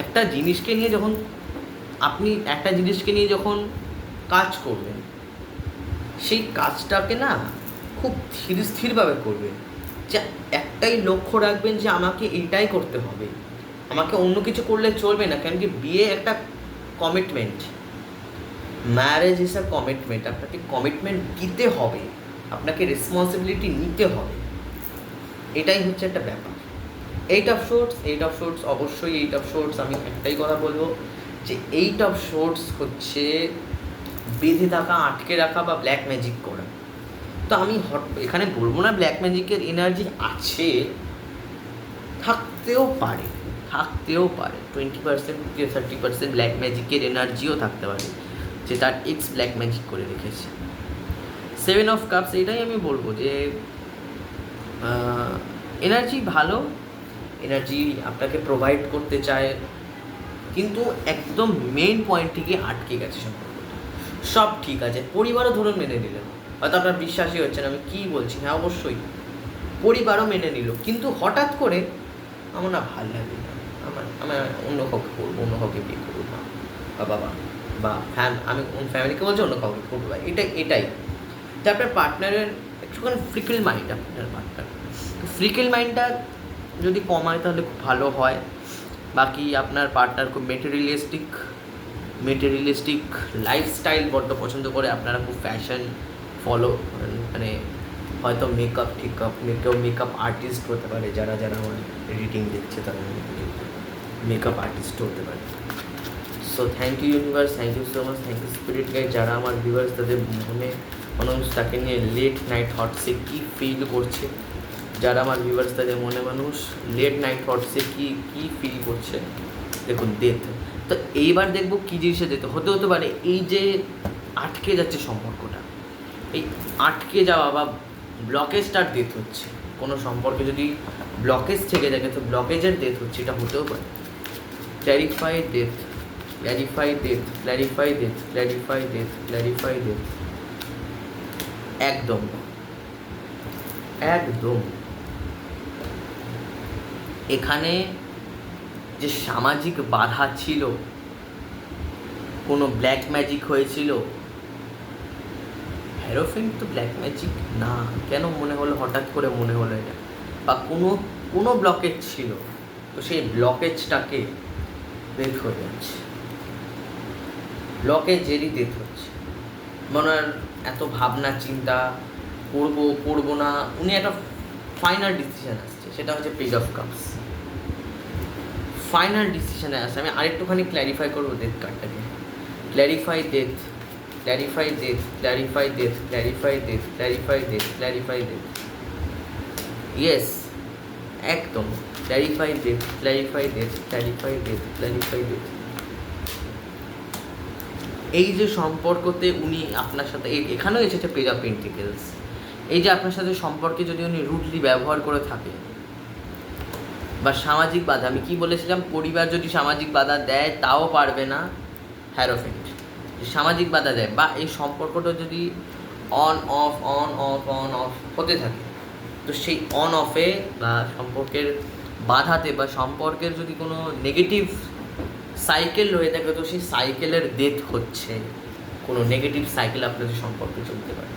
একটা জিনিসকে নিয়ে যখন কাজ করবেন, সেই কাজটাকে না খুব স্থিরভাবে করবেন, যে একটাই লক্ষ্য রাখবেন যে আমাকে এটাই করতে হবে, আমাকে অন্য কিছু করলে চলবে না। কেন কি বিয়ে একটা commitment, marriage is a commitment, আপনাকে কমিটমেন্ট দিতে হবে, আপনাকে রেসপন্সিবিলিটি নিতে হবে, এটাই হচ্ছে একটা ব্যাপার। 8 অফ সোর্ডস অবশ্যই 8 অফ সোর্ডস, আমি একটাই কথা বলবো যে 8 অফ সোর্ডস হচ্ছে বেঁধে থাকা, আটকে রাখা বা ব্ল্যাক ম্যাজিক করা। তো আমি এখানে বলবো না ব্ল্যাক ম্যাজিকের এনার্জি আছে, থাকতেও পারে 20% 30% ব্ল্যাক ম্যাজিকের এনার্জিও থাকতে পারে, যে তার এক্স ব্ল্যাক ম্যাজিক করে রেখেছে। 7 অফ কাপস, এটাই আমি বলবো যে এনার্জি ভালো, এনার্জি আপনাকে প্রোভাইড করতে চায়, কিন্তু একদম মেইন পয়েন্ট থেকে আটকে গেছে সম্পর্কটা। সব ঠিক আছে, পরিবারও ধরুন মেনে নিলেন, হয়তো আপনার বিশ্বাসই হচ্ছে না আমি কী বলছি, হ্যাঁ অবশ্যই পরিবারও মেনে নিল, কিন্তু হঠাৎ করে আমার না ভাল লাগে না, আমার অন্য কাউকে করবো, অন্য কাউকে বিয়ে করবো, বা বাবা বা আমি ফ্যামিলিকে বলছি অন্য কাউকে করবো, এটাই যে আপনার পার্টনারের একটুখানি ফ্রিকেল মাইন্ড, আপনার পার্টনার ফ্রিকেল মাইন্ডটা যদি কমায় তাহলে খুব ভালো হয়। বাকি আপনার পার্টনার খুব মেটেরিয়ালিস্টিক লাইফস্টাইল বড্ড পছন্দ করে, আপনারা খুব ফ্যাশন ফলো করেন, মানে হয়তো মেকআপ আর্টিস্ট হতে পারে, যারা আমার রিডিং দেখছে তারা মেকআপ আর্টিস্ট হতে পারে। So thank you universe, thank you so much, thank you spirit guide. যারা আমার ভিউয়ার্স তাদের মনে মানুষ তাকে নিয়ে লেট নাইট থটসে কী ফিল করছে, যারা আমার ভিউয়ার্স তাদের মনে মানুষ লেট নাইট থটসে কী ফিল করছে, দেখুন ডেথ। তো এইবার দেখবো কী জিনিসে যেতে হতে পারে এই যে আটকে যাচ্ছে সম্পর্কটা, এই আটকে যাওয়া বা ব্লকেজটার ডেথ হচ্ছে। কোনো সম্পর্কে যদি ব্লকেজ থেকে থাকে, তো ব্লকেজের ডেথ হচ্ছে, এটা হতেও পারে। Clarify death, clarify death, clarify death, clarify death, clarify death. একদম একদম এখানে যে সামাজিক বাধা ছিল, কোনো ব্ল্যাক ম্যাজিক হয়েছিল, হ্যারোফেন্ট তো ব্ল্যাক ম্যাজিক না, কেন মনে হলো, হঠাৎ করে মনে হলো এটা, বা কোনো ব্লকেজ ছিল, তো সেই ব্লকেজটাকে ডেথ হয়ে যাচ্ছে, ব্লকেজেরই ডেথ হচ্ছে। মনের এত ভাবনা চিন্তা করবো না, উনি একটা ফাইনাল ডিসিশন আসছে, সেটা হচ্ছে পেজ অফ কাপস। ফাইনাল ডিসিশনে আসছে। আমি আরেকটুখানি ক্ল্যারিফাই করবো ডেথ কার্ডটাকে। Clarify death, clarify death, clarify death, clarify death, clarify death, clarify death. Yes, একদম clarify death, clarify death, clarify death, clarify death. এই যে সম্পর্কতে উনি আপনার সাথে, এখানেও এসেছে পেজ অফ পেন্টিকেলস, এই যে আপনার সাথে সম্পর্কে যদি উনি রুডলি ব্যবহার করে থাকে, বা সামাজিক বাধা, আমি কি বলেছিলাম, পরিবার যদি সামাজিক বাধা দেয় তাও পারবে না, হ্যারোফেন্ট সামাজিক বাধা দেয়, বা এই সম্পর্কটা যদি on of on of on of হতে থাকে, তো সেই অন অফে বা সম্পর্কের বাধাতে বা সম্পর্কের যদি কোনো নেগেটিভ সাইকেল হয়ে থাকে, তো সেই সাইকেলের ডেথ হচ্ছে, কোনো নেগেটিভ সাইকেল আপনাদের সম্পর্কে চলতে পারে।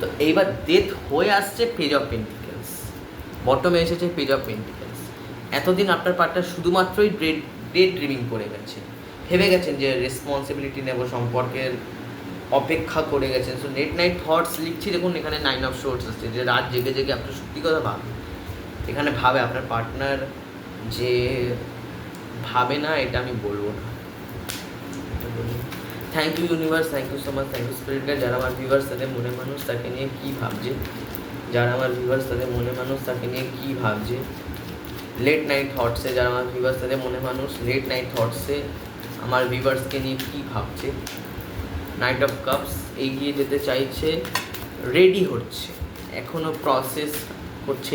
তো এইবার ডেথ হয়ে আসছে পেজ অফ পেন্টিকেলস, বটমে এসেছে পেজ অফ পেন্টিকেলস। এতদিন আপনার পার্টনার শুধুমাত্রই ডে ড্রিমিং করে গেছে, ভেবে গেছেন যে রেসপন্সিবিলিটি নেব, সম্পর্কের অপেক্ষা করে গেছেন। সো লেট নাইট থটস লিখছি, দেখুন এখানে 9 অফ সোর্স আসছে, যে রাত জেগে জেগে আপনার সত্যি কথা ভাবে, এখানে ভাবে আপনার পার্টনার, যে ভাবে না এটা আমি বলবো না। Thank you universe, thank you so much, thank you spirit guide. যারা আমার ভিউয়ার্স তাদের মনে মানুষ তাকে নিয়ে কী ভাবছে, যারা আমার ভিউয়ার্স তাদের মনে মানুষ তাকে নিয়ে কী ভাবছে, লেট নাইট থটসে যারা আমার ভিউয়ার্স তাদের মনে মানুষ লেট নাইট থটসে আমার ভিউয়ার্সকে নিয়ে কী ভাবছে। নাইট অফ কাপস এগিয়ে যেতে চাইছে, রেডি হচ্ছে, এখনও প্রসেস করছে,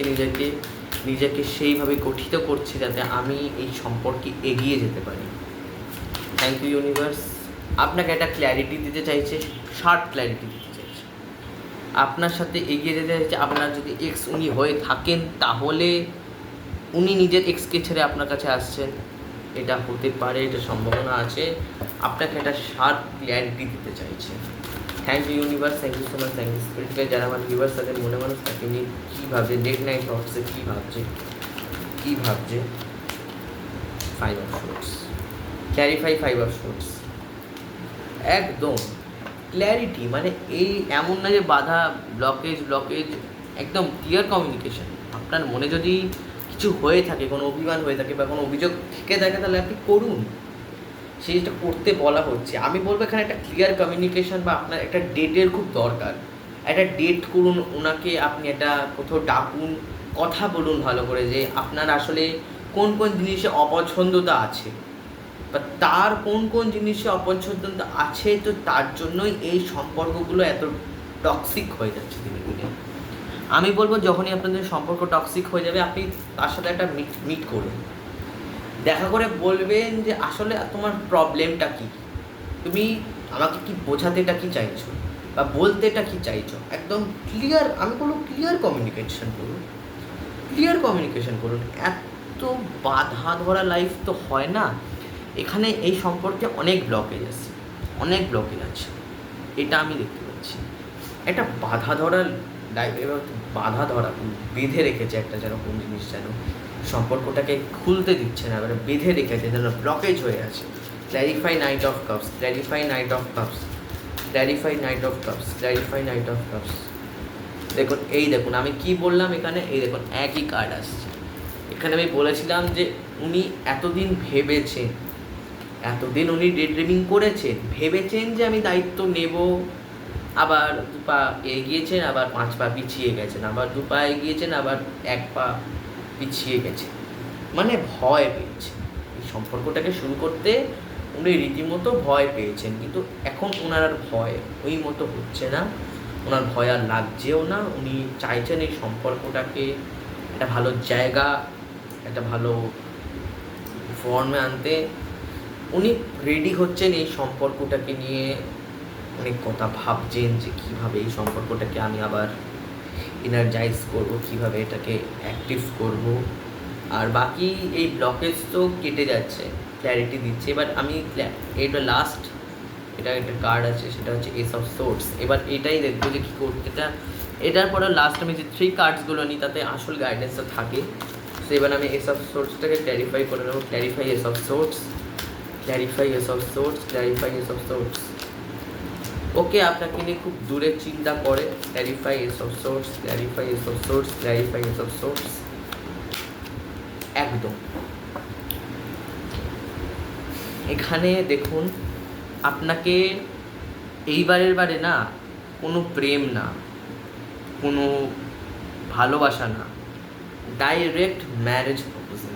নিজেকে সেইভাবে গঠিত করছে যাতে আমি এই সম্পর্কে এগিয়ে যেতে পারি। Thank you universe. আপনাকে একটা ক্ল্যারিটি দিতে চাইছে, শার্প ক্ল্যারিটি দিতে চাইছে, আপনার সাথে এগিয়ে যেতে চাইছে। আপনার যদি এক্স উনি হয়ে থাকেন, তাহলে উনি নিজের এক্সকে ছেড়ে আপনার কাছে আসছেন, এটা হতে পারে, এটা সম্ভাবনা আছে। আপনাকে একটা শার্প ক্ল্যারিটি দিতে চাইছে। Thank you universe, thank you so much, thank you স্পিরিটকে। যারা আমার ভিউয়ার্স তাদের মনে মানুষ তাকে নিয়ে কী ভাবছে, লেট নাইট থটসে কী ভাবছে, কী ভাবছে। 5 of swords, clarify 5 of swords, একদম ক্ল্যারিটি, মানে এই এমন না যে বাধা, ব্লকেজ, একদম ক্লিয়ার কমিউনিকেশন। আপনার মনে যদি কিছু হয়ে থাকে, কোনো অভিমান হয়ে থাকে বা কোনো অভিযোগ থেকে থাকে, তাহলে আপনি করুন, সেটা করতে বলা হচ্ছে। আমি বলবো এখানে একটা ক্লিয়ার কমিউনিকেশন, বা আপনার একটা ডেটের খুব দরকার, একটা ডেট করুন ওনাকে, আপনি একটা কোথাও ডাকুন, কথা বলুন ভালো করে, যে আপনার আসলে কোন কোন জিনিসে অপছন্দতা আছে, বা তার কোন কোন জিনিসে অপছন্দতা আছে, তো তার জন্যই এই সম্পর্কগুলো এত টক্সিক হয়ে যাচ্ছে দিনে দিনে। আমি বলবো যখনই আপনাদের সম্পর্ক টক্সিক হয়ে যাবে, আপনি তার সাথে একটা মিট করুন, দেখা করে বলবেন যে আসলে তোমার প্রবলেমটা কী, তুমি আমাকে কি বোঝাতেটা কি চাইছো, বা বলতেটা কি চাইছো, একদম ক্লিয়ার। আমি বলবো ক্লিয়ার কমিউনিকেশন করুন, ক্লিয়ার কমিউনিকেশন করুন। এত বাধা ধরা লাইফ তো হয় না, এখানে এই সম্পর্কে অনেক ব্লকেজ আছে, অনেক ব্লকেজ আছে, এটা আমি দেখতে পাচ্ছি। একটা বাধা ধরা লাইফ, এবার বাধা ধরা বেঁধে রেখেছে একটা, যেন কোন জিনিস যেন সম্পর্কটাকে খুলতে দিচ্ছে না, এবারে বেঁধে রেখেছে, যেন ব্লকেজ হয়ে আছে। Clarify night of cups, clarify night of cups, clarify night of cups, clarify night of cups. দেখুন, এই দেখুন আমি কি বললাম এখানে, এই দেখুন একই কার্ড আসছে। এখানে আমি বলেছিলাম যে উনি এতদিন ভেবেছেন, এতদিন উনি ডে ড্রিমিং করেছেন, ভেবেছেন যে আমি দায়িত্ব নেব, আবার 2 পা এগিয়েছেন, আবার 5 পা পিছিয়ে গেছেন, আবার 2 পা এগিয়েছেন, আবার 1 পা পিছিয়ে গেছে, মানে ভয় পেয়েছেন। এই সম্পর্কটাকে শুরু করতে উনি রীতিমতো ভয় পেয়েছেন, কিন্তু এখন ওনার আর ভয় ওই মতো হচ্ছে না, ওনার ভয় আর লাগছেও না। উনি চাইছেন এই সম্পর্কটাকে একটা ভালো জায়গা, একটা ভালো ফর্মে আনতে উনি রেডি হচ্ছেন। এই সম্পর্কটাকে নিয়ে অনেক কথা ভাবছেন যে কীভাবে এই সম্পর্কটাকে আমি আবার এনার্জাইজ করব, কীভাবে এটাকে অ্যাক্টিভ করব। আর বাকি এই ব্লকেজ তো কেটে যাচ্ছে, ক্ল্যারিটি দিচ্ছে। এবার আমি এটা লাস্ট, এটা একটা কার্ড আছে, সেটা হচ্ছে এস অফ সোর্স। এবার এটাই দেখবো যে কী করতে, এটার পরে লাস্ট আমি যে 3 কার্ডসগুলো নিই তাতে আসল গাইডেন্সটা থাকে। তো এবার আমি এস অফ সোর্সটাকে ক্ল্যারিফাই করে নেবো। Clarify ace of swords, clarify ace of swords, clarify ace of swords. Okay, আপনাকে নিয়ে খুব দূরে চিন্তা করে। Clarify ace of swords, clarify ace of swords, clarify ace of swords. একদম এখানে দেখুন, আপনাকে এইবারের বারে না কোনো প্রেম না, কোনো ভালোবাসা না, ডাইরেক্ট ম্যারেজ প্রপোজাল।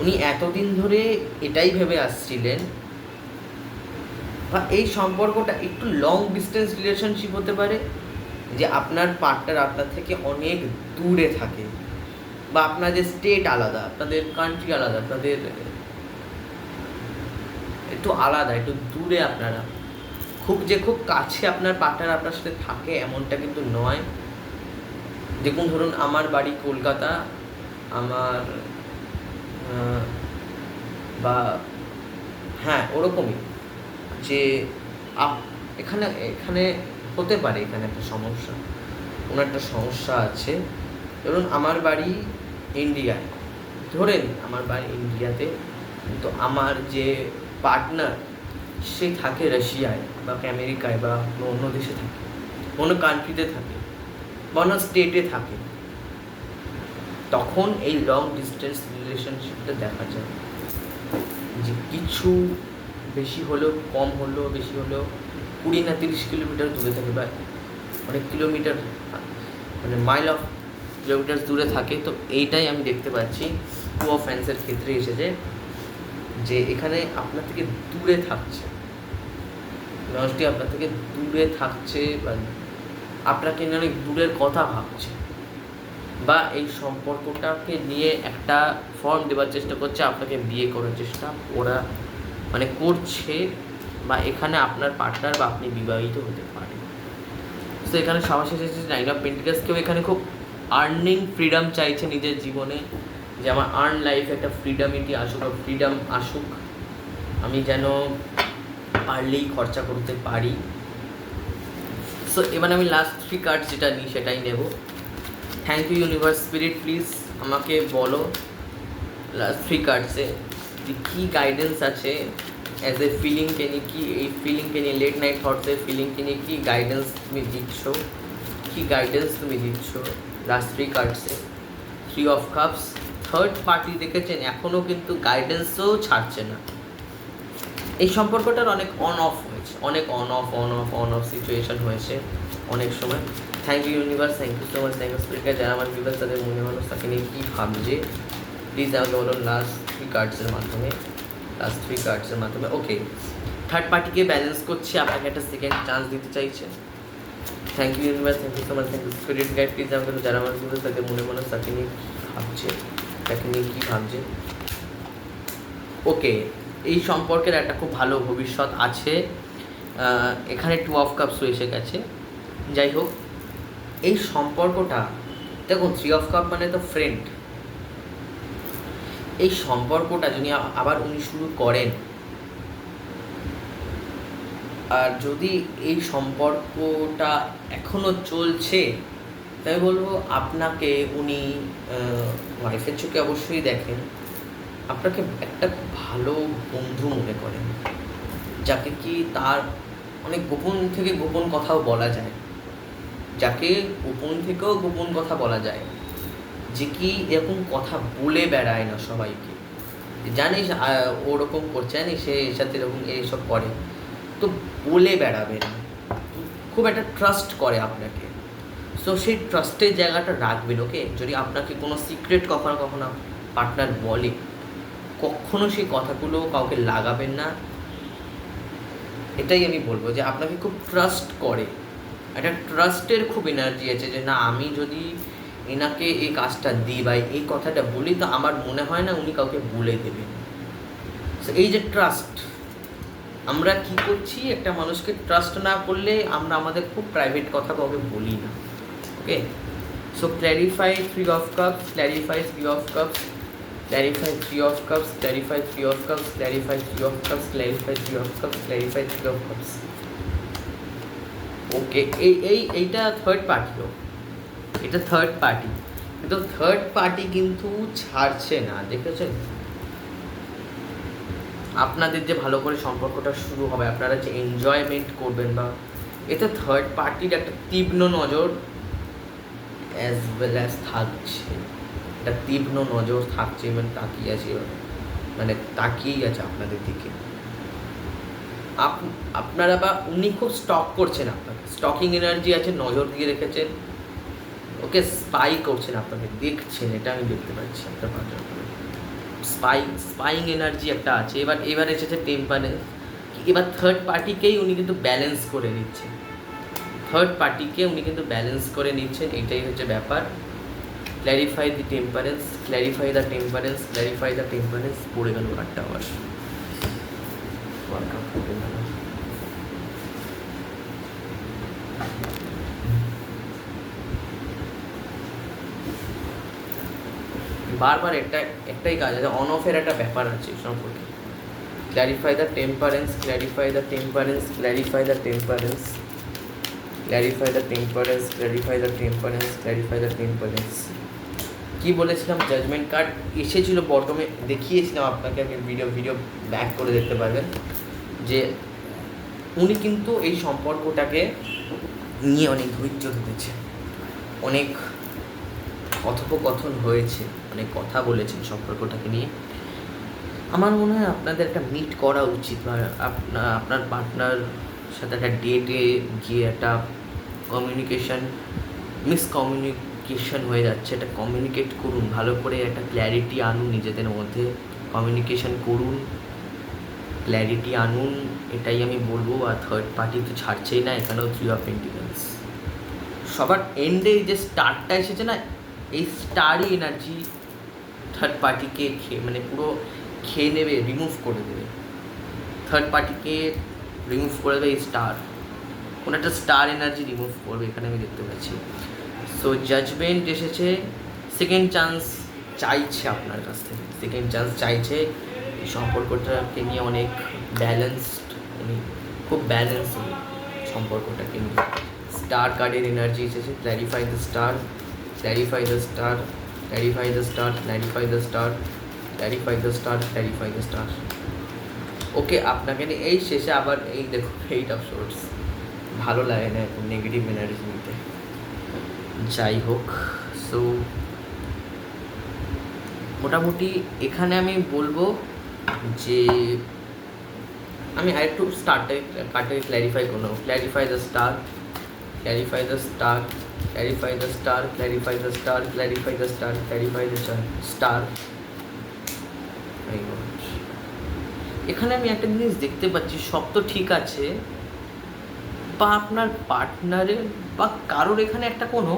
উনি এতদিন ধরে এটাই ভেবে আসছিলেন, বা এই সম্পর্কটা একটু লং ডিস্টেন্স রিলেশনশিপ হতে পারে, যে আপনার পার্টনার আপনার থেকে অনেক দূরে থাকে, বা আপনাদের স্টেট আলাদা, আপনাদের কান্ট্রি আলাদা, আপনাদের একটু আলাদা, একটু দূরে। আপনারা খুব কাছে আপনার পার্টনার আপনার সাথে থাকে এমনটা কিন্তু নয়। দেখুন, ধরুন আমার বাড়ি কলকাতা, আমার বা হ্যাঁ ওরকমই, যে এখানে এখানে হতে পারে এখানে একটা সমস্যা, কোনো একটা সমস্যা আছে। ধরুন আমার বাড়ি ইন্ডিয়ায়, ধরে নিন আমার বাড়ি ইন্ডিয়াতে, কিন্তু আমার যে পার্টনার সে থাকে রাশিয়ায় বা আমেরিকায় বা অন্য দেশে থাকে, কোনো কান্ট্রিতে থাকে বা অন্য স্টেটে থাকে। তখন এই লং ডিস্টেন্স রিলেশনশিপটা দেখা যায় যে কিছু বেশি হলেও, কম হলেও, বেশি হলেও 20 না 30 কিলোমিটার দূরে থাকে, বা অনেক কিলোমিটার, মানে মাইল অফ কিলোমিটার দূরে থাকে। তো এইটাই আমি দেখতে পাচ্ছি 2 অফ হ্যান্ডসের ক্ষেত্রে এসেছে, যে এখানে আপনার থেকে দূরে থাকছে, মানুষটি আপনার থেকে দূরে থাকছে, বা আপনাকে নিয়ে অনেক দূরের কথা ভাবছে, বা এই সম্পর্কটাকে নিয়ে একটা ফর্ম দেওয়ার চেষ্টা করছে, আপনাকে বিয়ে করার চেষ্টা ওরা মানে করছে, বা এখানে আপনার পার্টনার বা আপনি বিবাহিত হতে পারেন। তো এখানে সবার শেষে 9 অফ পেন্টিকালস, কেউ এখানে খুব আর্নিং ফ্রিডম চাইছে নিজের জীবনে, যে আমার আর্ন লাইফে একটা ফ্রিডমিটি আসুক, বা ফ্রিডম আসুক, আমি যেন পারলেই খরচা করতে পারি। সো এবার আমি লাস্ট 3 কার্ড যেটা নিই সেটাই নেব। Thank you universe spirit, please আমাকে বলো লাস্ট 3 কার্ডসে যে কী গাইডেন্স আছে অ্যাজ এ ফিলিংকে নিয়ে, কি এই ফিলিংকে নিয়ে, লেট নাইট থটসের ফিলিংকে নিয়ে কী গাইডেন্স তুমি দিচ্ছ, কী গাইডেন্স তুমি দিচ্ছ last 3 কার্ডসে। 3 of cups, third party দেখেছেন, এখনও কিন্তু গাইডেন্সও ছাড়ছে না। এই সম্পর্কটার অনেক অন অফ হয়েছে, অনেক অন অফ সিচুয়েশন হয়েছে অনেক সময়। Thank you universe, thank you so much, thank you স্পিরিটকে। যারা আমার ভিউয়ার্স তাদের মনে মানুষ তাকে নিয়ে কী ভাবছে প্লিজ আমাকে বলুন লাস্ট 3 কার্ডসের মাধ্যমে, লাস্ট 3 কার্ডসের মাধ্যমে। ওকে, থার্ড পার্টিকে ব্যালেন্স করছে, আপনাকে একটা সেকেন্ড চান্স দিতে চাইছে। Thank you universe, thank you so much, thank you spirit guide, please আমাকে যারা আমার ভিউয়ার্স তাদের মনে মানুষ তাকে নিয়ে কী ভাবছে, তাকে নিয়ে কী ভাবছে। ওকে, এই সম্পর্কের একটা খুব ভালো ভবিষ্যৎ আছে। এখানে 2 অফ কাপসও এসে গেছে। যাই হোক, এই সম্পর্কটা দেখুন, 3 অফ কাপ মানে তো ফ্রেন্ড। এই সম্পর্কটা যদি আবার উনি শুরু করেন, আর যদি এই সম্পর্কটা এখনও চলছে, তাই বলবো আপনাকে উনি ওয়াইফের চোখে অবশ্যই দেখেন, আপনাকে একটা ভালো বন্ধু মনে করেন, যাকে কি তার অনেক গোপন থেকে গোপন কথাও বলা যায়, যাকে গোপন থেকেও গোপন কথা বলা যায়, যে কি এরকম কথা বলে বেড়ায় না সবাইকে, জানিস ওরকম করছে, জানিস সে এর সাথে এরকম এইসব করে, তো বলে বেড়াবে না, খুব একটা ট্রাস্ট করে আপনাকে। সো সেই ট্রাস্টের জায়গাটা রাখবেন। ওকে, যদি আপনাকে কোনো সিক্রেট কখনো কখনো পার্টনার বলে, কখনো সেই কথাগুলো কাউকে লাগাবেন না। এটাই আমি বলবো, যে আপনাকে খুব ট্রাস্ট করে, একটা ট্রাস্টের খুব এনার্জি আছে, যে না আমি যদি এনাকে এই কাজটা দিই বা এই কথাটা বলি, তো আমার মনে হয় না উনি কাউকে বলে দেবেন। সো এই যে ট্রাস্ট, আমরা কি করছি, একটা মানুষকে ট্রাস্ট না করলে আমরা আমাদের খুব প্রাইভেট কথা কাউকে বলি না। Okay, so clarify three of cups, clarify three of cups, clarify three of cups, clarify three of cups, clarify three of cups, clarify three of cups, clarify three of cups. ওকে, এইটা থার্ড পার্টিও, এটা থার্ড পার্টি, কিন্তু থার্ড পার্টি কিন্তু ছাড়ছে না, দেখেছেন? আপনাদের যে ভালো করে সম্পর্কটা শুরু হবে, আপনারা যে এনজয়মেন্ট করবেন, বা এতে থার্ড পার্টির একটা তীক্ষ্ণ নজর অ্যাজ ওয়েল অ্যাজ থাকছে, একটা তীক্ষ্ণ নজর থাকছে, মানে তাকিয়ে আছে, মানে তাকিয়েই আছে আপনাদের দিকে। আপনারা বা উনি খুব স্টক করছেন আপনাকে, স্টকিং এনার্জি আছে, নজর দিয়ে রেখেছেন, ওকে, স্পাই করছেন আপনাকে, দেখছেন, এটা আমি দেখতে পাচ্ছি আপনার পাশে, স্পাইং এনার্জি একটা আছে। এবার এসেছে টেম্পারেন্স, এবার থার্ড পার্টিকেই উনি কিন্তু ব্যালেন্স করে নিচ্ছেন, থার্ড পার্টিকে উনি কিন্তু ব্যালেন্স করে নিচ্ছেন, এটাই হচ্ছে ব্যাপার। Clarify the temperance, clarify the temperance, clarify the temperance, পড়ে গেল কার্ডটা আবার। বারবার একটাই কাজ আছে, অন অফের একটা ব্যাপার আছে সম্পর্কে। Clarify the temperance, clarify the temperance, clarify the temperance, clarify the temperance, clarify the temperance, clarify the temperance. কী বলেছিলাম? জাজমেন্ট কার্ড এসেছিলো বটমে, দেখিয়েছিলাম আপনাকে, আপনি ভিডিও ব্যাক করে দেখতে পারবেন, যে উনি কিন্তু এই সম্পর্কটাকে নিয়ে অনেক ধৈর্য ধরেছে, অনেক কথোপকথন হয়েছে, অনেক কথা বলেছেন সম্পর্কটাকে নিয়ে। আমার মনে হয় আপনাদের একটা মিট করা উচিত, বা আপনার পার্টনার সাথে একটা ডেটে গিয়ে একটা মিসকমিউনিকেশন হয়ে যাচ্ছে, এটা কমিউনিকেট করুন ভালো করে, একটা ক্ল্যারিটি আনুন নিজেদের মধ্যে, কমিউনিকেশন করুন, ক্ল্যারিটি আনুন, এটাই আমি বলবো। আর থার্ড পার্টি তো ছাড়ছেই না, এখানেও থ্রি অফ পেন্টিকলস, সবার এন্ডে যে স্টারটা এসেছে না, এই স্টারই এনার্জি থার্ড পার্টিকে মানে পুরো খেয়ে নেবে, রিমুভ করে দেবে, থার্ড পার্টিকে রিমুভ করে দেবে এই স্টার, কোনো একটা স্টার এনার্জি রিমুভ করবে, এখানে আমি দেখতে পাচ্ছি। সো জাজমেন্ট এসেছে, সেকেন্ড চান্স চাইছে আপনার কাছ থেকে, সেকেন্ড চান্স চাইছে, এই সম্পর্কটাকে নিয়ে অনেক ব্যালেন্সড, উনি খুব ব্যালেন্স সম্পর্কটাকে নিয়ে। স্টার কার্ডের এনার্জি এসেছে, clarify the star, clarify the star, clarify the star, clarify the star, clarify the star, clarify the star. Okay, আপনাকে এই শেষে আবার এই দেখো, এইট অফ সোর্স, ভালো লাগে না এখন নেগেটিভ এনার্জি নিতে, যাই হোক। সো মোটামুটি এখানে আমি বলবো যে আমি আরেকটু কার্ডটাকে ক্ল্যারিফাই করলাম। Clarify the star, clarify the star, clarify the star, clarify the star, clarify the star, clarify the star. এখানে আমি একটা জিনিস দেখতে পাচ্ছি, সব তো ঠিক আছে, বা আপনার পার্টনারের বা কারোর এখানে একটা কোনো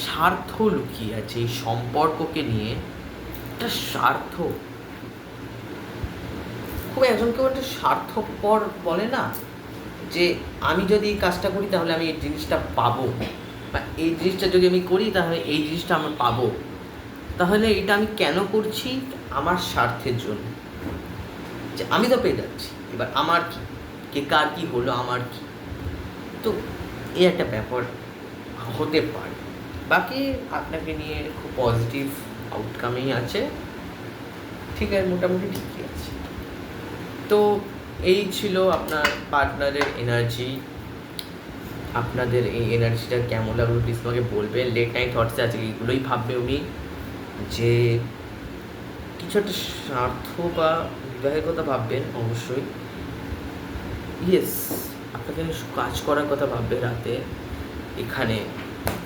স্বার্থ লুকিয়ে আছে, এই সম্পর্ককে নিয়ে একটা স্বার্থ, খুব একজন কেউ একটা স্বার্থপর বলে না, যে আমি যদি এই কাজটা করি তাহলে আমি এই জিনিসটা পাবো, বা এই জিনিসটা যদি আমি করি তাহলে এই জিনিসটা আমি পাবো, তাহলে এটা আমি কেন করছি? আমার স্বার্থের জন্য, যে আমি তো পেয়ে যাচ্ছি, এবার আমার কি, কে কার কী হলো, আমার কি। তো এই একটা ব্যাপার হতে পারে, বাকি আপনাকে নিয়ে খুব পজিটিভ আউটকামেই আছে, ঠিক আছে, মোটামুটি ঠিকই আছে। তো এই ছিল আপনার পার্টনারের এনার্জি, আপনাদের এই এনার্জিটা কেমন লাগলো প্লিজ আমাকে বলবে। লেট নাইট থটসে আছে এইগুলোই ভাববে উনি, যে কিছু একটা স্বার্থ বা বিবাহের কথা ভাববেন অবশ্যই, ইয়েস, আপনাকে কাজ করার কথা ভাববে রাতে এখানে।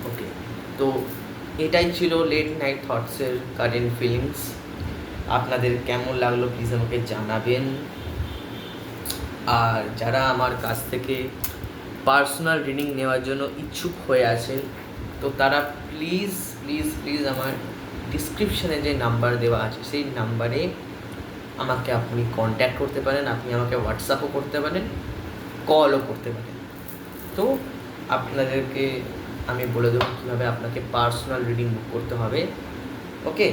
ওকে, তো এটাই ছিল লেট নাইট থটসের কারেন্ট ফিলিংস। আপনাদের কেমন লাগলো প্লিজ আমাকে জানাবেন। আর যারা আমার কাছ থেকে পার্সোনাল রিডিং নেওয়ার জন্য ইচ্ছুক হয়ে আছেন, তো তারা প্লিজ প্লিজ প্লিজ আমার ডিসক্রিপশানে যে নাম্বার দেওয়া আছে সেই নাম্বারে আমাকে আপনি কন্ট্যাক্ট করতে পারেন, আপনি আমাকে হোয়াটসঅ্যাপও করতে পারেন, কলও করতে পারেন। তো আপনাদেরকে আমি বলে দেবো কীভাবে আপনাকে পার্সোনাল রিডিং বুক করতে হবে। ওকে,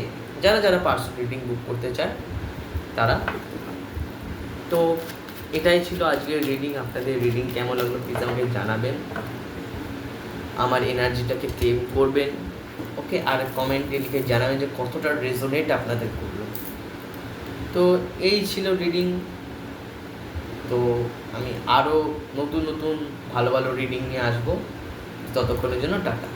যারা যারা পার্সোনাল রিডিং বুক করতে চায় তারা। তো এটাই ছিল আজকের রিডিং। আপনাদের রিডিং কেমন লাগলো প্লিজ আমাকে জানাবেন, আমার এনার্জিটাকে ক্লেম করবেন। ওকে, আর কমেন্টে লিখে জানাবেন যে কতটা রেজোনেট আপনাদের করলো। তো এই ছিল রিডিং। তো আমি আরও নতুন নতুন ভালো ভালো রিডিং নিয়ে আসবো। ততক্ষণের জন্য টাটা।